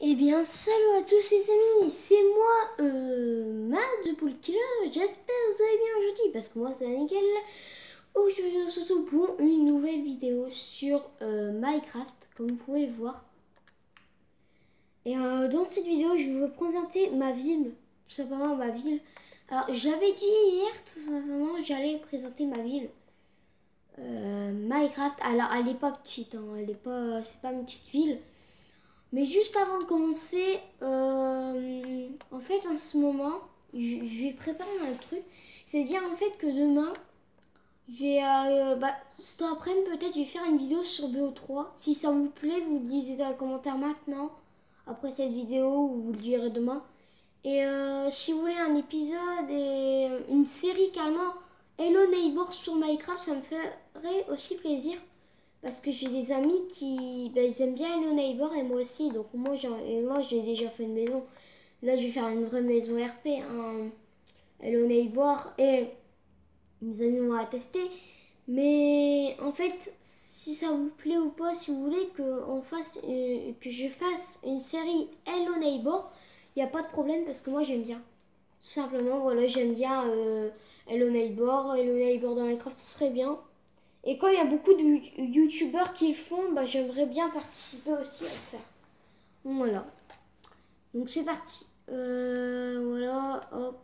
Eh bien, salut à tous les amis, c'est moi, Matt de Pool Killer. J'espère que vous allez bien aujourd'hui, parce que moi c'est nickel. Aujourd'hui, on se retrouve pour une nouvelle vidéo sur Minecraft, comme vous pouvez le voir. Et dans cette vidéo, je vais vous présenter ma ville, tout simplement ma ville. Alors, j'avais dit hier, tout simplement, j'allais présenter ma ville. Minecraft, alors elle est pas petite, hein, c'est pas une petite ville. Mais juste avant de commencer, en fait, en ce moment, je vais préparer un truc. C'est-à-dire, en fait, que demain, je vais, cet après-midi, peut-être, je vais faire une vidéo sur BO3. Si ça vous plaît, vous le lisez dans les commentaires maintenant, après cette vidéo, ou vous le direz demain. Et si vous voulez un épisode et une série carrément, Hello Neighbor sur Minecraft, ça me ferait aussi plaisir. Parce que j'ai des amis qui ils aiment bien Hello Neighbor et moi aussi. Donc moi j'ai déjà fait une maison. Là je vais faire une vraie maison RP. Hein. Hello Neighbor et mes amis m'ont attesté. Mais en fait, si ça vous plaît ou pas, si vous voulez que je fasse une série Hello Neighbor, il n'y a pas de problème parce que moi j'aime bien. Tout simplement, voilà, j'aime bien Hello Neighbor. Hello Neighbor dans Minecraft, ce serait bien. Et quand il y a beaucoup de youtubeurs qui le font, bah, j'aimerais bien participer aussi à le faire. Donc voilà. Donc c'est parti. Voilà, hop.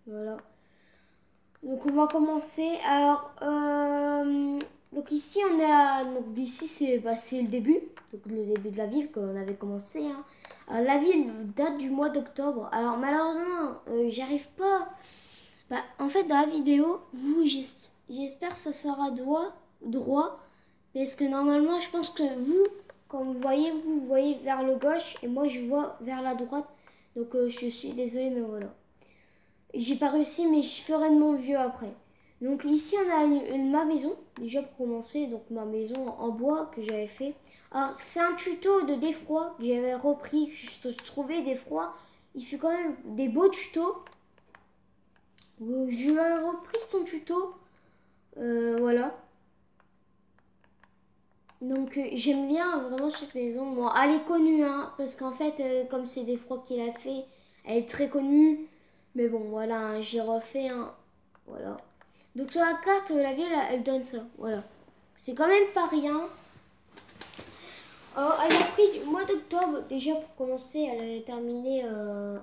Voilà. Donc on va commencer. Alors, donc ici on a, donc d'ici c'est le début, donc le début de la ville qu'on avait commencé. Hein. Alors, la ville date du mois d'octobre. Alors malheureusement, j'arrive pas. Bah, en fait dans la vidéo, j'espère que ça sera droit, parce que normalement je pense que vous, comme vous voyez vers le gauche et moi je vois vers la droite. Donc je suis désolée mais voilà. J'ai pas réussi, mais je ferai de mon vieux après. Donc ici on a ma maison, déjà pour commencer, donc ma maison en bois que j'avais fait. Alors c'est un tuto de défroid que j'avais repris, je trouvais défroid. Il fait quand même des beaux tutos. Je lui ai repris son tuto, voilà. Donc j'aime bien vraiment cette maison. Bon, elle est connue, hein, parce qu'en fait, comme c'est défroid qu'il a fait, elle est très connue. Mais bon, voilà, hein, j'ai refait un. Voilà. Donc sur la carte, la ville, elle donne ça. Voilà. C'est quand même pas rien. Elle a pris du mois d'octobre. Déjà pour commencer, elle a terminé.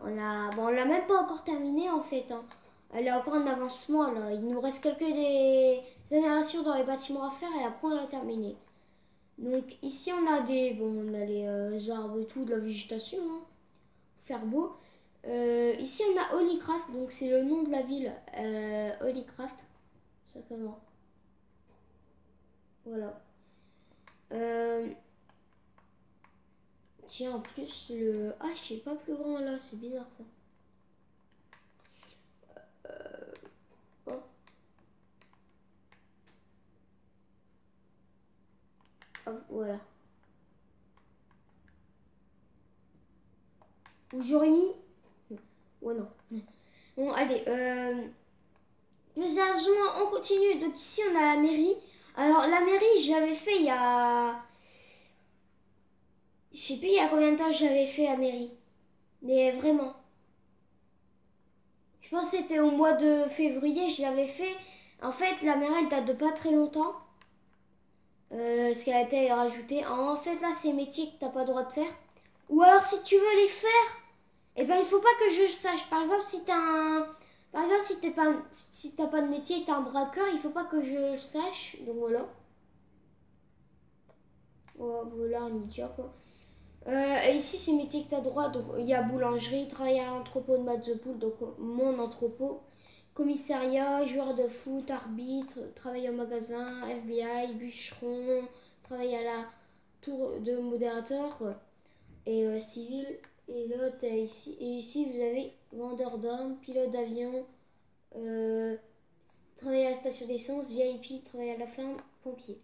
On l'a même pas encore terminé en fait. Hein. Elle est encore en avancement là. Il nous reste des améliorations dans les bâtiments à faire et après on l'a terminé. Donc ici on a les arbres et tout, de la végétation. Hein. Faire beau. Ici on a Holycraft, donc c'est le nom de la ville. Holycraft. Simplement. Voilà. Euh, Tiens, en plus, le H est pas plus grand là, c'est bizarre ça. Hop, hop, voilà. Ou j'aurais mis. Ouais, non. Bon, allez. Plus sérieusement, on continue. Donc ici, on a la mairie. Alors, la mairie, je l'avais fait il y a. Je sais plus il y a combien de temps j'avais fait la mairie. Mais vraiment. Je pense que c'était au mois de février, je l'avais fait. En fait, la mairie, elle date de pas très longtemps. Ce qu'elle a été rajoutée. En fait, là, c'est métier que t'as pas le droit de faire. Ou alors, si tu veux les faire, eh ben, il faut pas que je sache. Par exemple, si t'as un. Par exemple, si t'as pas de métier et t'es un braqueur, il faut pas que je le sache. Donc voilà. Voilà, un idiot quoi. Et ici, c'est métier que t'as droit. Donc il y a boulangerie, travail à l'entrepôt de Match the Pool, donc mon entrepôt. Commissariat, joueur de foot, arbitre, travail au magasin, FBI, bûcheron, travail à la tour de modérateur et civil. Et là, ici. Et ici, vous avez vendeur d'hommes, pilote d'avion, euh, travailler à la station d'essence, VIP, travailler à la ferme, pompier.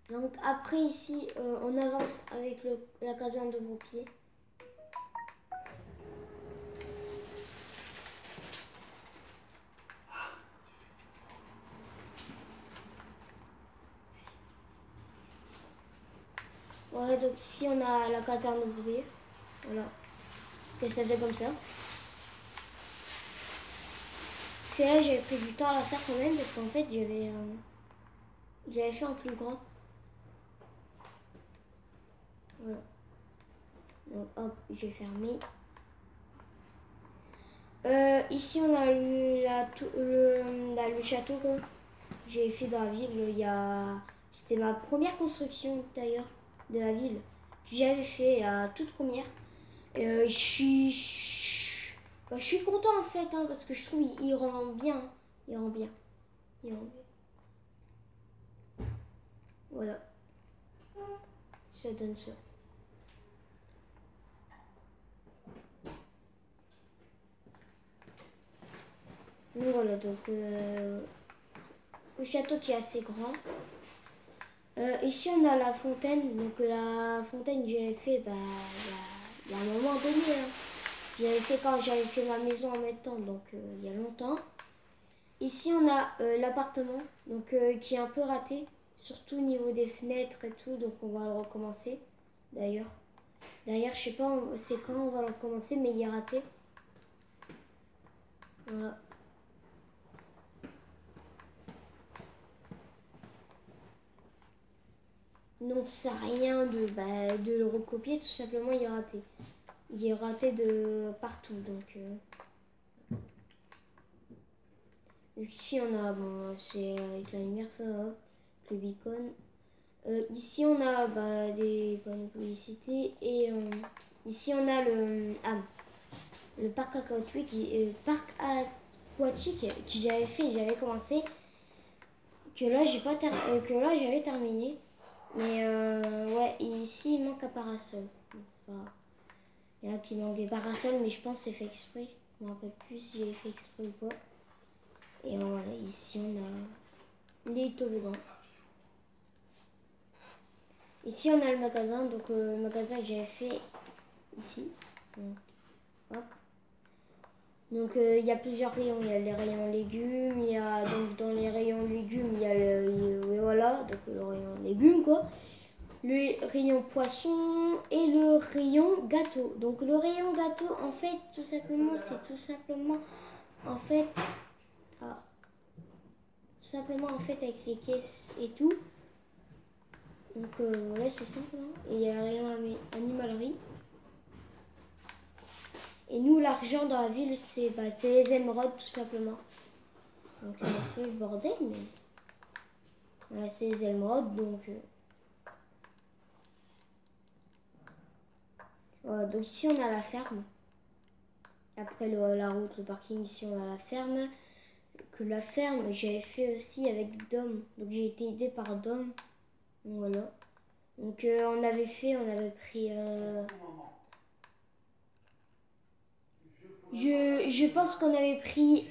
Donc après ici, on avance avec la caserne de pompiers. Ouais, donc ici on a la caserne de pompiers. Voilà. Que ça fait comme ça. C'est là j'avais pris du temps à la faire quand même parce qu'en fait j'avais fait en plus grand. Voilà. Donc hop, j'ai fermé. Ici on a le château que j'ai fait dans la ville. C'était ma première construction d'ailleurs de la ville que j'avais fait à toute première. Je suis content en fait hein, parce que je trouve il rend bien. Il rend bien. Il rend bien. Voilà. Ça donne ça. Donc voilà, donc le château qui est assez grand. Ici on a la fontaine. Donc la fontaine j'avais fait il y a un moment donné. Hein. J'avais fait quand j'avais fait ma maison en même temps, donc il y a longtemps. Ici on a l'appartement, donc qui est un peu raté, surtout au niveau des fenêtres et tout, donc on va le recommencer. D'ailleurs, je sais pas c'est quand on va le recommencer, mais il est raté. Voilà. Donc ça sert à rien de le recopier, tout simplement il est raté. Il est raté de partout, donc ici on a, bon c'est avec la lumière ça va, le beacon. Ici on a des panneaux de publicité et ici on a le parc aquatique, que j'avais commencé, que là j'avais terminé. Mais ouais, ici il manque un parasol. Il y en a qui manquent des parasols, mais je pense que c'est fait exprès. Je me rappelle plus si j'ai fait exprès ou pas. Et voilà, ici on a les toboggans. Ici on a le magasin, donc le magasin que j'avais fait ici. Donc, hop. Donc il y a plusieurs rayons, il y a les rayons légumes, il y a donc dans les rayons légumes, il y a voilà, donc le rayon légumes quoi. Le rayon poisson et le rayon gâteau. Donc le rayon gâteau en fait c'est tout simplement en fait avec les caisses et tout. Donc voilà, c'est simple. Hein. Et il y a un rayon animalerie. Et nous, l'argent dans la ville, c'est les émeraudes, tout simplement. Donc c'est un peu le bordel, mais... Voilà, c'est les émeraudes, donc... Voilà, donc ici, on a la ferme. Après la route, le parking, ici, on a la ferme. Que la ferme, j'avais fait aussi avec Dom. Donc j'ai été aidée par Dom. Donc voilà. Donc on avait pris... Je pense qu'on avait pris...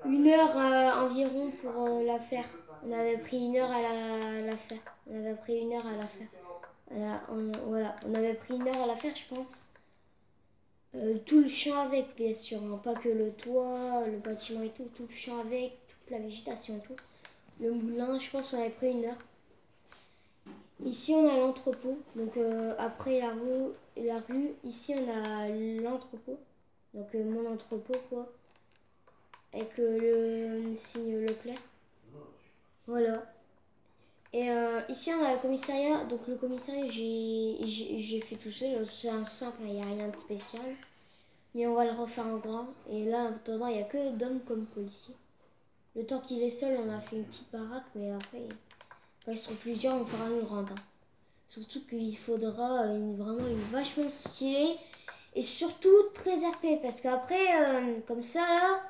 une heure environ pour la faire. On avait pris une heure à la faire. On avait pris une heure à la faire. Voilà, on avait pris une heure à la faire, je pense. Tout le champ avec, bien sûr. Hein. Pas que le toit, le bâtiment et tout. Tout le champ avec, toute la végétation et tout. Le moulin, je pense qu'on avait pris une heure. Ici, on a l'entrepôt. Donc, après la rue, ici, on a l'entrepôt. Donc, mon entrepôt, quoi. Avec le signe Leclerc. Voilà. Et ici, on a le commissariat. Donc, le commissariat, j'ai fait tout seul. C'est un simple, il n'y a rien de spécial. Mais on va le refaire en grand. Et là, en attendant, il n'y a que d'hommes comme policiers. Le temps qu'il est seul, on a fait une petite baraque. Mais après, quand ils seront plusieurs, on fera une grande. Hein. Surtout qu'il faudra vraiment une vachement stylée. Et surtout très RP. Parce qu'après, comme ça, là,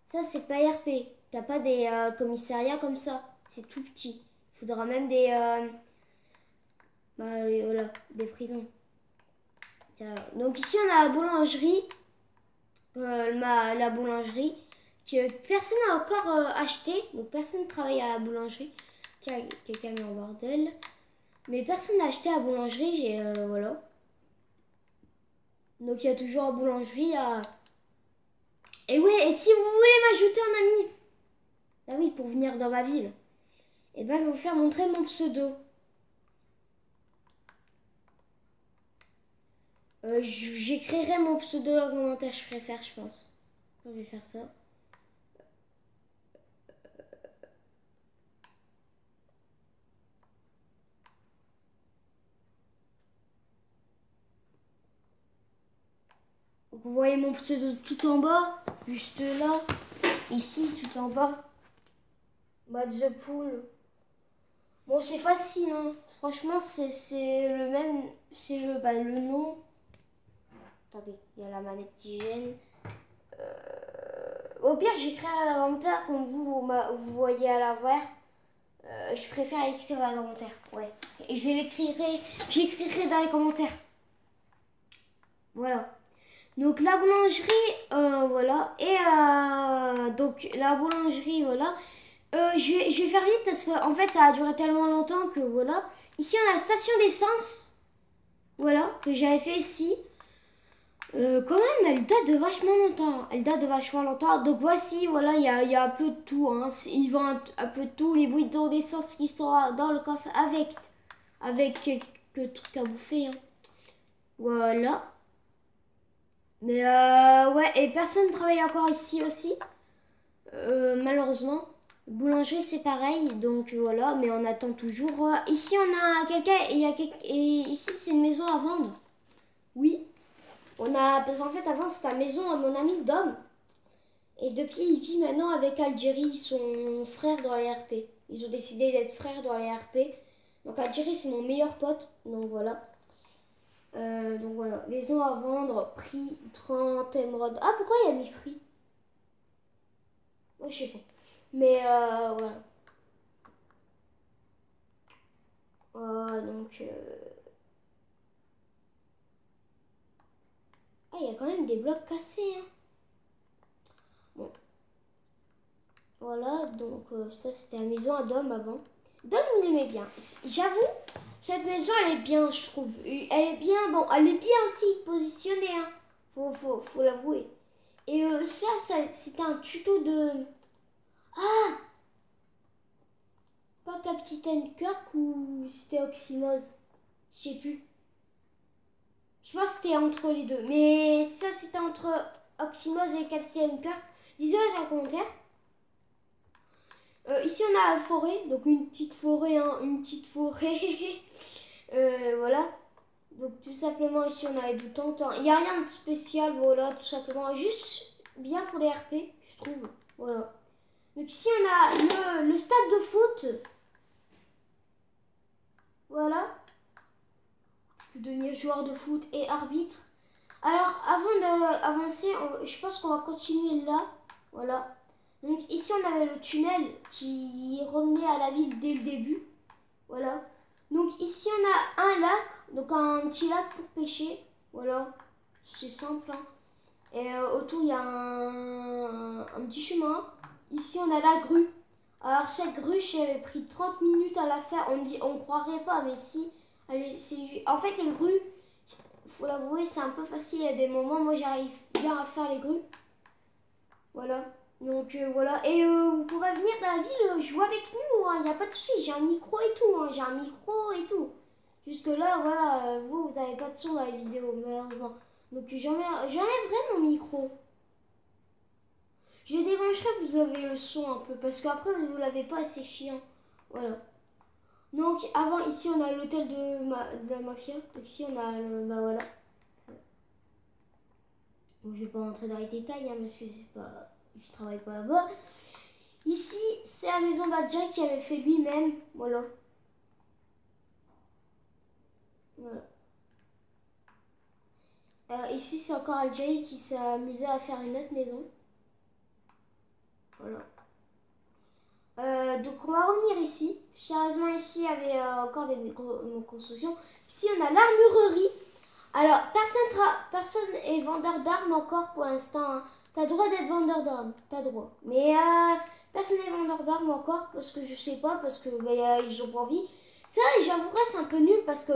ça, c'est pas RP. T'as pas des commissariats comme ça. C'est tout petit. Il faudra même voilà, des prisons. Donc ici, on a la boulangerie. la boulangerie que personne n'a encore acheté. Donc personne ne travaille à la boulangerie. Tiens, quelqu'un met en bordel. Mais personne n'a acheté à la boulangerie. Et voilà. Donc il y a toujours la boulangerie. Et ouais, et si vous voulez m'ajouter un ami, ah oui, pour venir dans ma ville, et ben je vais vous faire montrer mon pseudo. J'écrirai mon pseudo en commentaire, je préfère, je pense. Je vais faire ça. Donc, vous voyez mon pseudo tout en bas, juste là, ici, tout en bas. Mad the Pool. Bon, c'est facile, hein. Franchement, c'est le même, c'est le nom. Attendez, il y a la manette qui gêne. Au pire, j'écrirai à l'inventaire comme vous voyez à l'envers. Je préfère écrire dans les commentaires. Ouais. Et j'écrirai dans les commentaires. Voilà. Donc la boulangerie, voilà. Et donc la boulangerie, voilà. Je vais faire vite parce qu'en fait ça a duré tellement longtemps que voilà. Ici on a la station d'essence. Voilà, que j'avais fait ici. Quand même, elle date de vachement longtemps. Elle date de vachement longtemps. Donc voici, voilà, il y a un peu de tout. Hein. Ils vendent un peu de tout. Les bouillons d'essence qui sont dans le coffre avec quelques trucs à bouffer. Hein. Voilà. Mais ouais, et personne ne travaille encore ici aussi. Malheureusement. Boulangerie, c'est pareil. Donc voilà, mais on attend toujours. Ici, on a quelqu'un. Et ici, c'est une maison à vendre. Oui. Parce qu'en fait, avant, c'était la maison à mon ami Dom. Et depuis, il vit maintenant avec Algérie, son frère dans les RP. Ils ont décidé d'être frères dans les RP. Donc Algérie, c'est mon meilleur pote. Donc voilà. Maison à vendre, prix 30 émeraudes. Ah, pourquoi il y a mis prix? Moi, je sais pas. Mais voilà. Ah, il y a quand même des blocs cassés. Hein. Bon. Voilà, donc ça c'était la maison à Dom avant. Dom il aimait bien. J'avoue, cette maison elle est bien, je trouve. Elle est bien, bon, elle est bien aussi positionnée, hein. Faut l'avouer. Et ça c'était un tuto de... Ah! Pas Capitaine Kirk ou c'était Oxymose? Je sais plus. Je pense que c'était entre les deux. Mais ça c'était entre Oxymose et Capitaine Kirk. Disons dans les commentaires. Ici on a la forêt, donc une petite forêt, hein, une petite forêt. Voilà. Donc tout simplement ici on a les boutons. Il n'y a rien de spécial, voilà, tout simplement. Juste bien pour les RP, je trouve. Voilà. Donc ici on a le stade de foot. Voilà. Je peux devenir joueur de foot et arbitre. Alors avant d'avancer, je pense qu'on va continuer là. Voilà. Donc ici on avait le tunnel qui revenait à la ville dès le début. Voilà. Donc ici on a un lac, donc un petit lac pour pêcher. Voilà. C'est simple. Hein. Et autour il y a un petit chemin. Ici on a la grue. Alors cette grue j'avais pris 30 minutes à la faire. On croirait pas mais si. En fait les grues, faut l'avouer c'est un peu facile. Il y a des moments moi j'arrive bien à faire les grues. Voilà. Donc voilà, et vous pourrez venir dans la ville jouer avec nous, il n'y a pas de souci, j'ai un micro et tout, j'ai un micro et tout. Jusque là, voilà, vous n'avez pas de son dans les vidéos, malheureusement. Donc j'enlèverai mon micro. Je débrancherai que vous avez le son un peu, parce qu'après vous l'avez pas assez chiant. Voilà. Donc avant, ici on a l'hôtel de la mafia, donc ici on a bah voilà. Bon, je vais pas rentrer dans les détails, hein, parce que c'est pas... Je travaille pas là-bas. Ici, c'est la maison d'Adjaï qui avait fait lui-même. Voilà. Voilà. Ici, c'est encore Adjaï qui s'est amusé à faire une autre maison. Voilà. Donc, on va revenir ici. Sérieusement, ici, il y avait encore des constructions. Ici, on a l'armurerie. Alors, personne est vendeur d'armes encore pour l'instant, hein. T'as le droit d'être vendeur d'armes, t'as le droit. Mais personne n'est vendeur d'armes encore parce que je sais pas, parce que ils ont pas envie. Ça, j'avouerai, c'est un peu nul parce que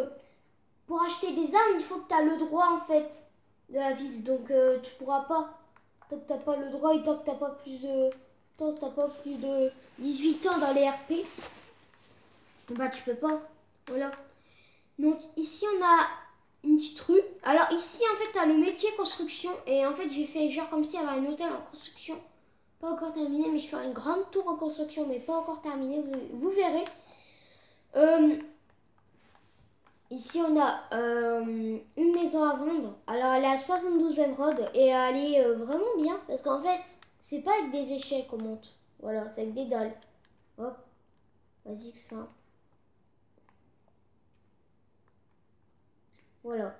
pour acheter des armes, il faut que t'as le droit en fait de la ville. Donc tu pourras pas. Tant que t'as pas le droit et tant que t'as pas plus de 18 ans dans les RP, bah tu peux pas. Voilà. Donc ici on a une petite rue. Alors ici en fait t'as le métier construction et en fait j'ai fait genre comme s'il y avait un hôtel en construction. Pas encore terminé mais je fais une grande tour en construction mais pas encore terminé, vous verrez. Euh, Ici on a une maison à vendre. Alors elle est à 72 émeraudes et elle est vraiment bien parce qu'en fait c'est pas avec des échelles qu'on monte. Voilà, c'est avec des dalles. Hop, vas-y que ça. Voilà.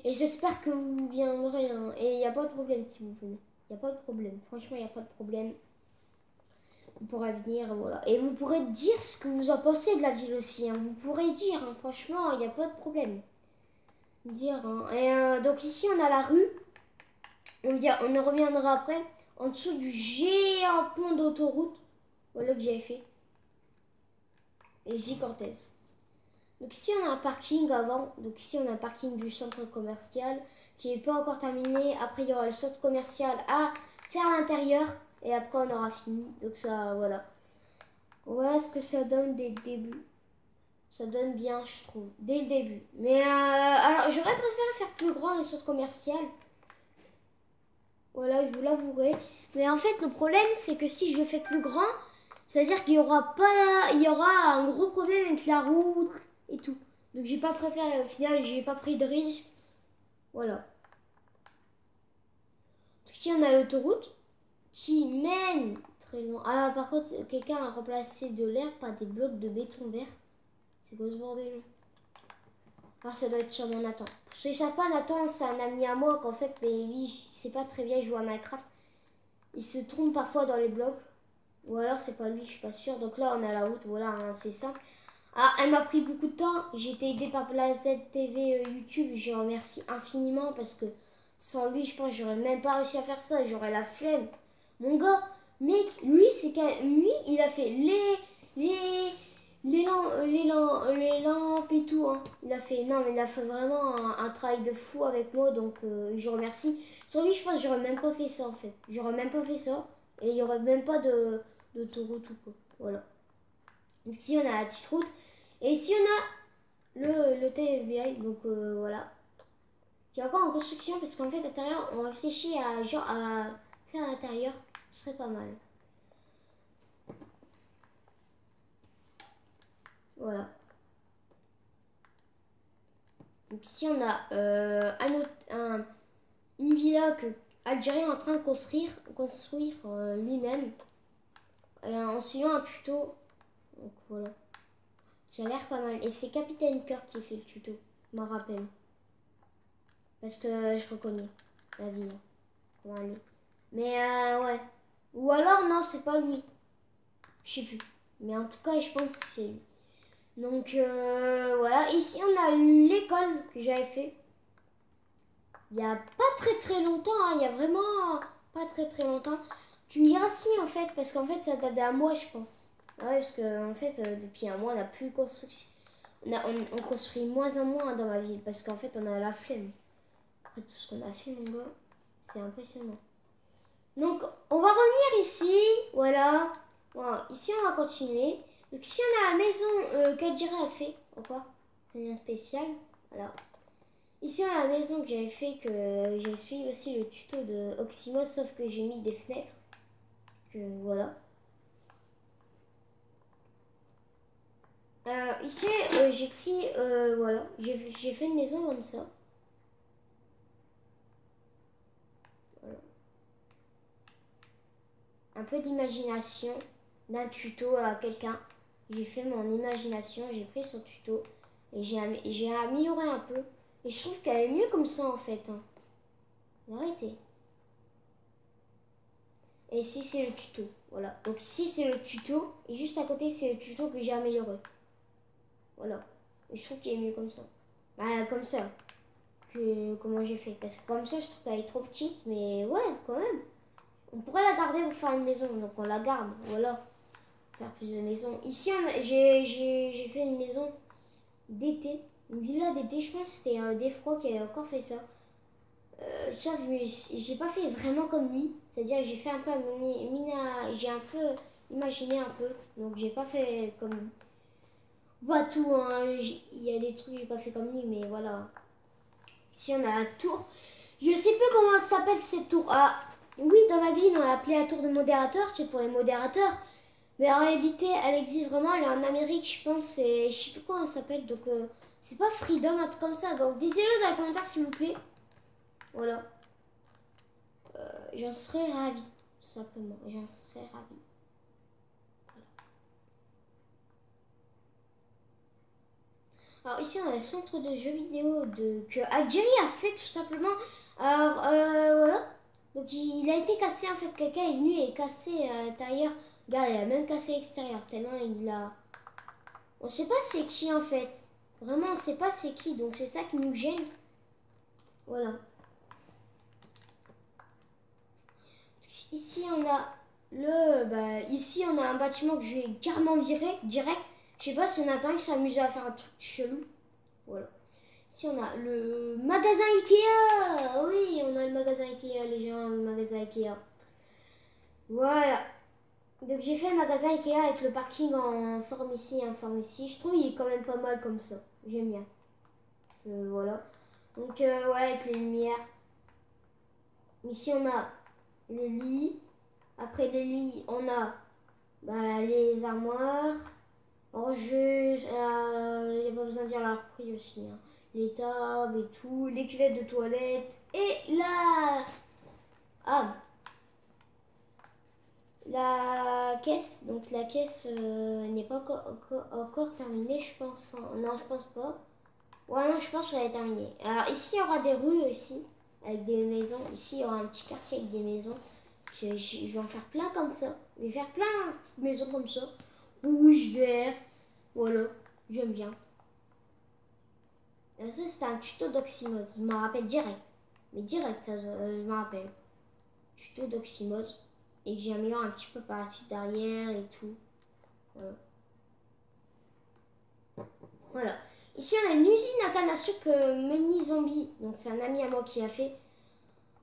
Et j'espère que vous viendrez, hein. Et il n'y a pas de problème si vous venez. Il n'y a pas de problème. Franchement, il n'y a pas de problème. Vous pourrez venir, voilà. Et vous pourrez dire ce que vous en pensez de la ville aussi, hein. Vous pourrez dire, hein. Franchement, il n'y a pas de problème. Dire, hein. Et donc ici, on a la rue. On en reviendra après. En dessous du géant pont d'autoroute. Voilà que j'avais fait. Et je dis Cortez. Donc ici on a un parking avant, donc ici on a un parking du centre commercial qui n'est pas encore terminé. Après il y aura le centre commercial à faire à l'intérieur et après on aura fini. Donc ça voilà. Voilà ce que ça donne dès le début. Ça donne bien je trouve, dès le début. Mais alors j'aurais préféré faire plus grand le centre commercial. Voilà, je vous l'avouerai. Mais en fait le problème c'est que si je fais plus grand, c'est-à-dire qu'il y aura pas, il y aura un gros problème avec la route et tout. Donc j'ai pas préféré, au final j'ai pas pris de risque. Voilà. Donc ici on a l'autoroute qui mène très loin. Ah par contre quelqu'un a remplacé de l'herbe par des blocs de béton vert. C'est quoi ce bordel? Alors ça doit être sûrement Nathan. Pour ceux qui savent pas, Nathan c'est un ami à moi qu'en fait, mais lui il sait pas très bien jouer à Minecraft. Il se trompe parfois dans les blocs. Ou alors c'est pas lui, je suis pas sûre. Donc là on a la route, voilà, hein, c'est simple. Ah, elle m'a pris beaucoup de temps. J'ai été aidée par Blazet TV YouTube. Je remercie infiniment parce que sans lui, je pense que j'aurais même pas réussi à faire ça. J'aurais la flemme. Mon gars, mec, lui, lui, il a fait les lampes et tout. Hein. Il a fait, non, mais il a fait vraiment un travail de fou avec moi. Donc, je remercie. Sans lui, je pense que j'aurais même pas fait ça en fait. J'aurais même pas fait ça. Et il y aurait même pas d'autoroute ou quoi. Voilà. Donc ici on a la petite route. Et ici on a le TFBI. Donc voilà. Qui est encore en construction parce qu'en fait à l'intérieur on réfléchit à genre à faire à l'intérieur. Ce serait pas mal. Voilà. Donc ici on a une villa que Algérien est en train de construire lui-même. En suivant un tuto. Donc voilà. Qui a l'air pas mal. Et c'est Capitaine Cœur qui fait le tuto. Je m'en rappelle. Parce que je reconnais la ville. Comment elle est. Mais ouais. Ou alors non, c'est pas lui. Je sais plus. Mais en tout cas, je pense que c'est lui. Donc voilà. Ici, on a l'école que j'avais fait. Il y a pas très longtemps. Hein. Il y a vraiment pas très longtemps. Tu me diras si en fait. Parce qu'en fait, ça date d'un mois, je pense. Ouais, parce que en fait, depuis un mois, on n'a plus de construction. On construit moins en moins dans ma ville. Parce qu'en fait, on a la flemme. Après tout ce qu'on a fait, mon gars, c'est impressionnant. Donc, on va revenir ici. Voilà. Voilà. Ici, on va continuer. Donc, ici, on a la maison qu'Adjira a fait. Encore. Rien spécial. Voilà. Ici, on a la maison que j'avais fait, que j'ai suivi aussi le tuto de Oxymos, sauf que j'ai mis des fenêtres. Que voilà. Ici, j'ai pris, voilà, j'ai fait une maison comme ça. Un peu d'imagination d'un tuto à quelqu'un. J'ai fait mon imagination, j'ai pris son tuto et j'ai amélioré un peu. Et je trouve qu'elle est mieux comme ça en fait. Hein. Arrêtez. Et ici c'est le tuto. Voilà. Donc ici c'est le tuto et juste à côté c'est le tuto que j'ai amélioré. Voilà. Et je trouve qu'il est mieux comme ça. Bah, comme ça. Comment j'ai fait. Parce que comme ça, je trouve qu'elle est trop petite. Mais ouais, quand même. On pourrait la garder pour faire une maison. Donc on la garde. Voilà. Faire plus de maisons. Ici, j'ai fait une maison d'été. Une villa d'été. Je pense que c'était Defro qui a encore fait ça. Ça, j'ai pas fait vraiment comme lui. C'est-à-dire, j'ai fait un peu j'ai un peu imaginé un peu. Donc, j'ai pas fait comme lui. Pas tout, hein. Il y a des trucs que j'ai pas fait comme lui, mais voilà. Ici, on a la tour. Je sais plus comment s'appelle cette tour. Ah, oui, dans ma ville, on l'a appelée la tour de modérateur. C'est pour les modérateurs. Mais en réalité, elle existe vraiment. Elle est en Amérique, je pense. Et je sais plus comment elle s'appelle. Donc, c'est pas Freedom, un truc comme ça. Donc, dites-le dans les commentaires, s'il vous plaît. Voilà. J'en serais ravie, tout simplement. J'en serais ravie. Voilà. Alors ici, on a le centre de jeux vidéo que Algérie a fait, tout simplement. Alors, voilà. Donc, il a été cassé, en fait. Quelqu'un est venu et cassé à l'intérieur. Regarde, il a même cassé l'extérieur, tellement il a... On sait pas c'est qui, en fait. Vraiment, on sait pas c'est qui. Donc, c'est ça qui nous gêne. Voilà. Ici, on a ici, on a un bâtiment que je vais carrément virer direct. Je sais pas si on attend qu'il s'amuse à faire un truc chelou. Voilà. Ici, on a le magasin Ikea. Oui, on a le magasin Ikea, les gens, le magasin Ikea. Voilà. Donc, j'ai fait le magasin Ikea avec le parking en forme ici, en forme ici. Je trouve qu'il est quand même pas mal comme ça. J'aime bien. Voilà. Donc, voilà, avec les lumières. Ici, on a les lits. Après les lits, on a les armoires. Rangeuses, il n'y a pas besoin de dire leur prix aussi. Hein. Les tables et tout, les cuvettes de toilette. Et la caisse. Donc la caisse n'est pas encore terminée, je pense. Hein. Non, je pense pas. Ouais, non, je pense qu'elle est terminée. Alors ici, il y aura des rues aussi, avec des maisons. Ici, il y aura un petit quartier avec des maisons. Je vais en faire plein comme ça. Je vais faire plein de petites maisons comme ça. Rouge, vert. Voilà, j'aime bien. Ça, c'était un tuto d'Oxymose. Je m'en rappelle direct. Mais direct, ça, je m'en rappelle. Tuto d'Oxymose. Et que j'ai amélioré un petit peu par la suite derrière et tout. Voilà. Voilà. Ici, on a une usine à canne à sucre Meni Zombie. Donc, c'est un ami à moi qui a fait.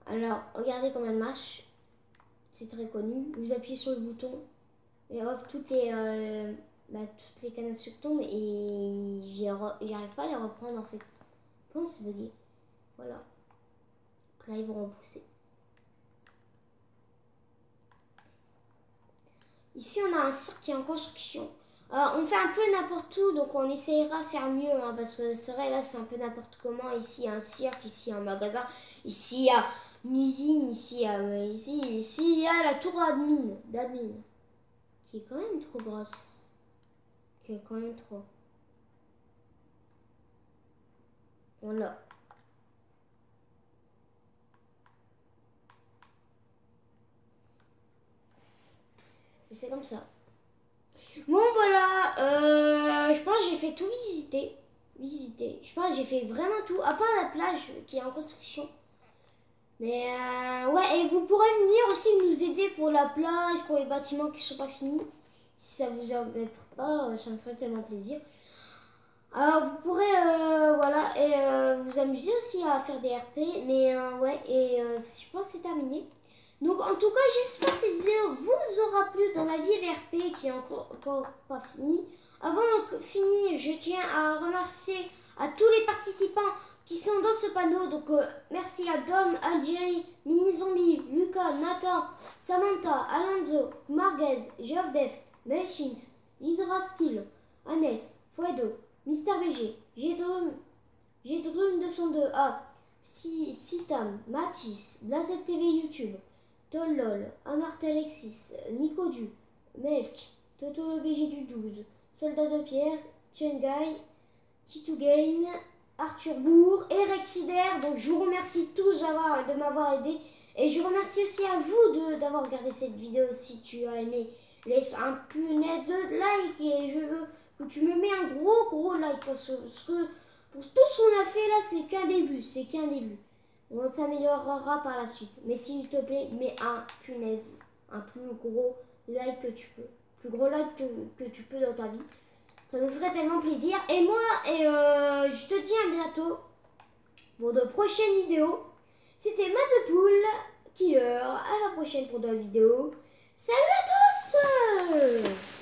Alors, regardez comment elle marche. C'est très connu. Vous appuyez sur le bouton. Et hop, toutes les cannes à sucre tombent. Et j'arrive pas à les reprendre en fait. Je pense que c'est bugué. Voilà. Après, ils vont repousser. Ici, on a un cirque qui est en construction. On fait un peu n'importe où, donc on essayera de faire mieux, hein, parce que c'est vrai, là, c'est un peu n'importe comment. Ici, il y a un cirque, ici, il y a un magasin, ici, il y a une usine, ici, il y a la tour d'admin, qui est quand même trop grosse. Qui est quand même trop. Voilà. C'est comme ça. Bon voilà, je pense que j'ai fait tout visiter. Je pense que j'ai fait vraiment tout, à part la plage qui est en construction. Mais ouais, et vous pourrez venir aussi nous aider pour la plage, pour les bâtiments qui ne sont pas finis. Si ça vous embête pas, ça me ferait tellement plaisir. Alors vous pourrez voilà, et vous amuser aussi à faire des RP. Mais ouais, et je pense que c'est terminé. Donc en tout cas, j'espère que cette vidéo vous aura plu dans la vie RP qui est encore pas finie. Avant de finir, je tiens à remercier à tous les participants qui sont dans ce panneau. Donc merci à Dom, Algérie, Mini Zombie, Lucas, Nathan, Samantha, Alonso, Marguez, Geoffdef, Melchins, Hydraskill, Anes, Fuedo, Mister VG, Jedrum 202A, Sitam, Mathis, Blazet TV YouTube, Tollol, Amartelexis, Nicodu, Melk, Totolo BG du 12, Soldat de Pierre, Chengai, Titou Game, Arthur Bourg et Rexider. Donc je vous remercie tous de m'avoir aidé. Et je remercie aussi à vous d'avoir regardé cette vidéo. Si tu as aimé, laisse un punaise de like. Et je veux que tu me mets un gros like. pour tout ce qu'on a fait là, c'est qu'un début, On s'améliorera par la suite. Mais s'il te plaît, mets un plus gros like que tu peux. Plus gros like que tu peux dans ta vie. Ça nous ferait tellement plaisir. Et moi, je te dis à bientôt pour de prochaines vidéos. C'était Mazepool Killer. À la prochaine pour d'autres vidéos. Salut à tous!